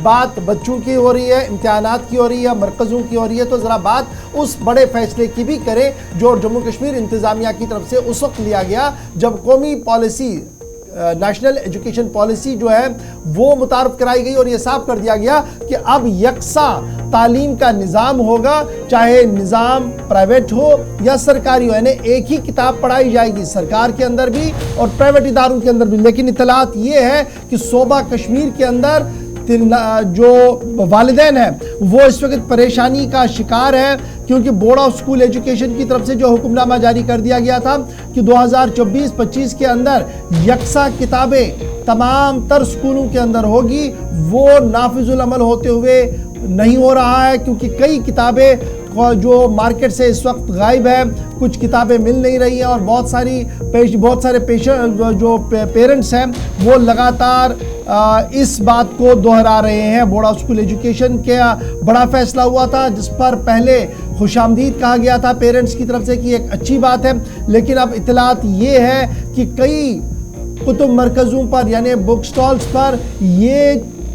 بات بچوں کی ہو رہی ہے، امتحانات کی ہو رہی ہے، مرکزوں کی ہو رہی ہے، تو ذرا بات اس بڑے فیصلے کی بھی کریں جو جموں کشمیر انتظامیہ کی طرف سے اس وقت لیا گیا جب قومی پالیسی نیشنل ایجوکیشن پالیسی جو ہے وہ متعارف کرائی گئی اور یہ صاف کر دیا گیا کہ اب یکساں تعلیم کا نظام ہوگا، چاہے نظام پرائیویٹ ہو یا سرکاری ہو، یعنی ایک ہی کتاب پڑھائی جائے گی سرکار کے اندر بھی اور پرائیویٹ اداروں کے اندر بھی۔ لیکن اطلاعات یہ ہے کہ صوبہ کشمیر کے اندر جو والدین ہیں وہ اس وقت پریشانی کا شکار ہے، کیونکہ بورڈ آف اسکول ایجوکیشن کی طرف سے جو حکم نامہ جاری کر دیا گیا تھا کہ 2024-25 کے اندر یکساں کتابیں تمام تر اسکولوں کے اندر ہوگی، وہ نافذ العمل ہوتے ہوئے نہیں ہو رہا ہے، کیونکہ کئی کتابیں جو مارکیٹ سے اس وقت غائب ہے، کچھ کتابیں مل نہیں رہی ہیں اور بہت سارے جو پیرنٹس ہیں وہ لگاتار اس بات کو دہرا رہے ہیں۔ بورڈ آف اسکول ایجوکیشن کا بڑا فیصلہ ہوا تھا جس پر پہلے خوش آمدید کہا گیا تھا پیرنٹس کی طرف سے کہ ایک اچھی بات ہے، لیکن اب اطلاعات یہ ہے کہ کئی کتب مرکزوں پر یعنی بک سٹالز پر یہ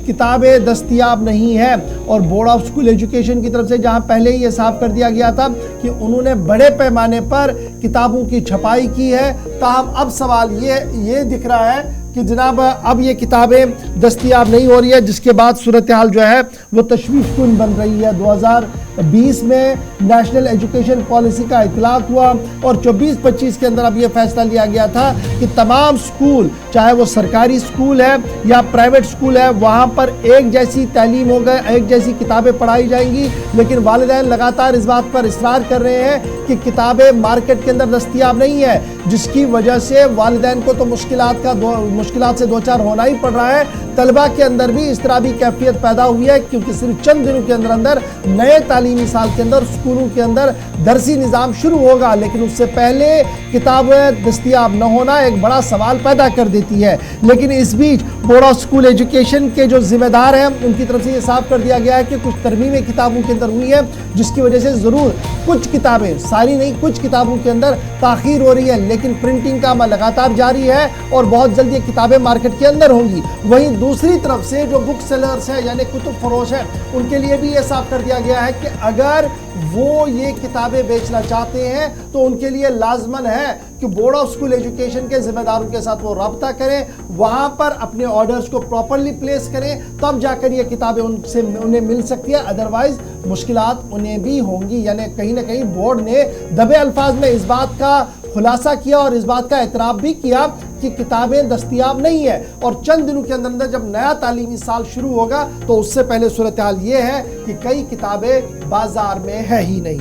کتابیں دستیاب نہیں ہیں، اور بورڈ آف اسکول ایجوکیشن کی طرف سے جہاں پہلے ہی یہ صاف کر دیا گیا تھا کہ انہوں نے بڑے پیمانے پر کتابوں کی چھپائی کی ہے، تاہم اب سوال یہ دکھ رہا ہے کہ جناب اب یہ کتابیں دستیاب نہیں ہو رہی ہے، جس کے بعد صورتحال جو ہے وہ تشویش کن بن رہی ہے۔ 2020 میں نیشنل ایجوکیشن پالیسی کا اطلاق ہوا اور 24-25 کے اندر اب یہ فیصلہ لیا گیا تھا کہ تمام سکول چاہے وہ سرکاری سکول ہے یا پرائیویٹ سکول ہے وہاں پر ایک جیسی تعلیم ہوگا، ایک جیسی کتابیں پڑھائی جائیں گی، لیکن والدین لگاتار اس بات پر اصرار کر رہے ہیں کہ کتابیں مارکیٹ کے اندر دستیاب نہیں ہے، جس کی وجہ سے والدین کو تو مشکلات سے دوچار ہونا ہی پڑ رہا ہے۔ طلبہ کے اندر بھی اس طرح بھی کیفیت پیدا ہوئی ہے، کیونکہ صرف چند دنوں کے اندر نئے تعلیمی سال کے اندر سکولوں کے اندر درسی نظام شروع ہوگا، لیکن اس سے پہلے کتابیں دستیاب نہ ہونا ایک بڑا سوال پیدا کر دیتی ہے۔ لیکن اس بیچ بورڈ آف اسکول ایجوکیشن کے جو ذمہ دار ہیں ان کی طرف سے یہ صاف کر دیا گیا ہے کہ کچھ ترمیمیں کتابوں کے اندر ہوئی ہیں، جس کی وجہ سے ضرور کچھ کتابیں، ساری نہیں، کچھ کتابوں کے اندر تاخیر ہو رہی ہے، لیکن پرنٹنگ کا عمل لگاتار جاری ہے اور بہت جلد یہ کتابیں مارکیٹ کے اندر ہوں گی۔ وہیں دوسری طرف سے جو بک سیلرز ہیں یعنی کتب فروش ہیں ان کے لیے بھی یہ صاف کر دیا گیا ہے کہ اگر وہ یہ کتابیں بیچنا چاہتے ہیں تو ان کے لیے لازمن ہے کہ بورڈ آف اسکول ایجوکیشن کے ذمہ داروں کے ساتھ وہ رابطہ کریں، وہاں پر اپنے آرڈرز کو پراپرلی پلیس کریں، تب جا کر یہ کتابیں انہیں مل سکتی ہے، ادروائز مشکلات انہیں بھی ہوں گی۔ یعنی کہیں نہ کہیں بورڈ نے دبے الفاظ میں اس بات کا خلاصہ کیا اور اس بات کا اعتراف بھی کیا کہ کتابیں دستیاب نہیں ہیں، اور چند دنوں کے اندر جب نیا تعلیمی سال شروع ہوگا تو اس سے پہلے صورتحال یہ ہے کہ کئی کتابیں بازار میں ہے ہی نہیں۔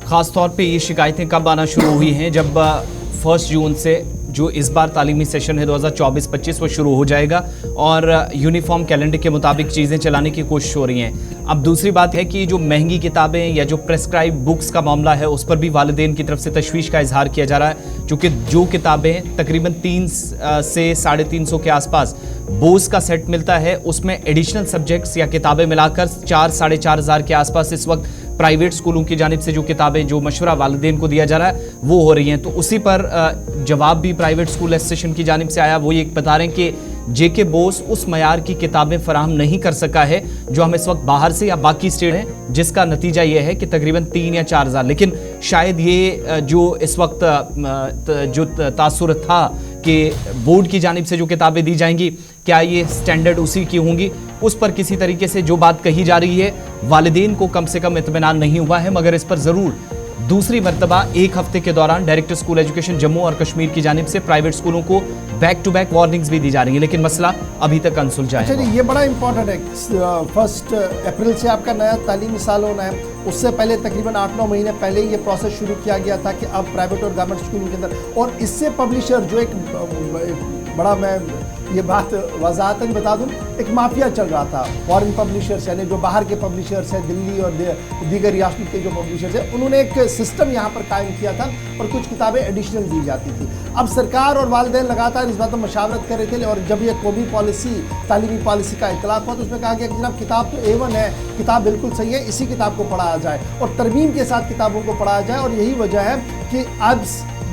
خاص طور پہ یہ شکایتیں کب آنا شروع ہوئی ہیں جب 1 جون سے جو اس بار تعلیمی سیشن ہے 2024-25 وہ شروع ہو جائے گا اور یونیفارم کیلنڈر کے مطابق چیزیں چلانے کی کوشش ہو رہی ہیں۔ اب دوسری بات ہے کہ جو مہنگی کتابیں یا جو پریسکرائب بکس کا معاملہ ہے اس پر بھی والدین کی طرف سے تشویش کا اظہار کیا جا رہا ہے، چونکہ جو کتابیں تقریباً 3 سے 350 کے آس پاس بوس کا سیٹ ملتا ہے، اس میں ایڈیشنل سبجیکٹس یا کتابیں ملا کر 4-4.5 ہزار کے آس پاس اس وقت پرائیویٹ سکولوں کی جانب سے جو کتابیں جو مشورہ والدین کو دیا جا رہا ہے وہ ہو رہی ہیں۔ تو اسی پر جواب بھی پرائیویٹ سکول ایسوسیشن کی جانب سے آیا، وہ یہ بتا رہے ہیں کہ جے کے بوس اس معیار کی کتابیں فراہم نہیں کر سکا ہے جو ہم اس وقت باہر سے یا باقی اسٹیٹ ہیں، جس کا نتیجہ یہ ہے کہ تقریباً 3 یا 4 ہزار، لیکن شاید یہ جو اس وقت جو تاثر تھا کہ بورڈ کی جانب سے جو کتابیں دی جائیں گی کیا یہ سٹینڈرڈ اسی کی ہوں گی، اس پر کسی طریقے سے جو بات کہی جا رہی ہے والدین کو کم سے کم اطمینان نہیں ہوا ہے، مگر اس پر ضرور دوسری مرتبہ 1 ہفتے کے دوران ڈائریکٹر اسکول ایجوکیشن جموں اور کشمیر کی جانب سے پرائیویٹ اسکولوں کو بیک ٹو بیک وارننگز بھی دی جا رہی ہیں، لیکن مسئلہ ابھی تک انسلجھا ہے۔ اچھا جی، یہ بڑا امپورٹنٹ ہے۔ 1 اپریل سے آپ کا نیا تعلیمی سال ہونا ہے، اس سے پہلے تقریباً 8-9 مہینے پہلے یہ پروسیس شروع کیا گیا تھا کہ اب پرائیویٹ اور گورنمنٹ اسکولوں کے اندر، اور اس سے پبلشر جو ایک بڑا، میں یہ بات وضاحتاً بتا دوں، ایک مافیا چل رہا تھا، فارن پبلشرز یعنی جو باہر کے پبلشرز ہیں، دلی اور دیگر ریاستوں کے جو پبلشرز ہیں، انہوں نے ایک سسٹم یہاں پر قائم کیا تھا اور کچھ کتابیں ایڈیشنل دی جاتی تھی۔ اب سرکار اور والدین لگاتار اس بات پر مشاورت کر رہے تھے، اور جب یہ قومی پالیسی، تعلیمی پالیسی کا اطلاق ہوا تو اس میں کہا گیا کہ جناب کتاب تو A1 ہے، کتاب بالکل صحیح ہے، اسی کتاب کو پڑھایا جائے اور ترمیم کے ساتھ کتابوں کو پڑھایا جائے، اور یہی وجہ ہے کہ اب